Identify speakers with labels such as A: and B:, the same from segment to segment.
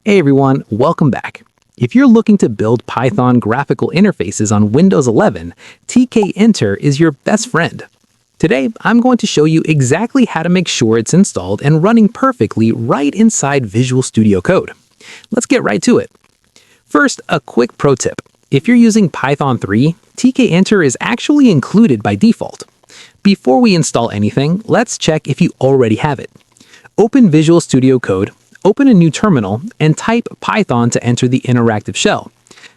A: Hey everyone, welcome back. If you're looking to build Python graphical interfaces on Windows 11, Tkinter is your best friend. Today, I'm going to show you exactly how to make sure it's installed and running perfectly right inside Visual Studio Code. Let's get right to it. First, a quick pro tip. If you're using Python 3, Tkinter is actually included by default. Before we install anything, let's check if you already have it. Open Visual Studio Code, open a new terminal, and type Python to enter the interactive shell.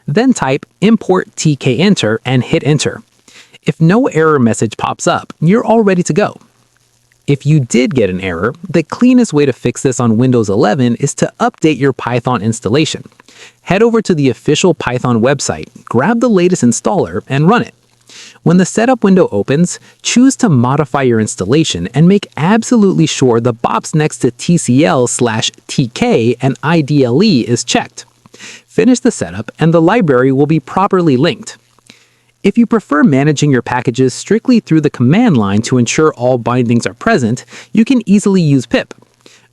A: Then type import tkinter and hit enter. If no error message pops up, you're all ready to go. If you did get an error, the cleanest way to fix this on Windows 11 is to update your Python installation. Head over to the official Python website, grab the latest installer, and run it. When the setup window opens, choose to modify your installation and make absolutely sure the box next to TCL/TK and IDLE is checked. Finish the setup and the library will be properly linked. If you prefer managing your packages strictly through the command line to ensure all bindings are present, you can easily use pip.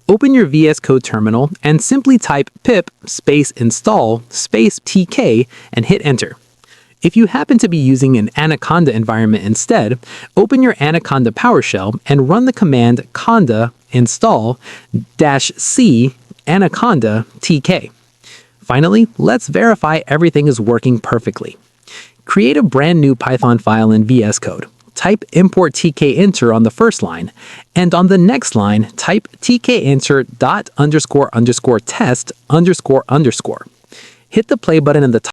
A: Open your VS Code terminal and simply type pip /install /tk and hit enter. If you happen to be using an Anaconda environment instead, open your Anaconda PowerShell and run the command conda install -c anaconda tk. Finally, let's verify everything is working perfectly. Create a brand new Python file in VS Code. Type import tkinter on the first line, and on the next line, type tkinter.__test__. Hit the play button in the top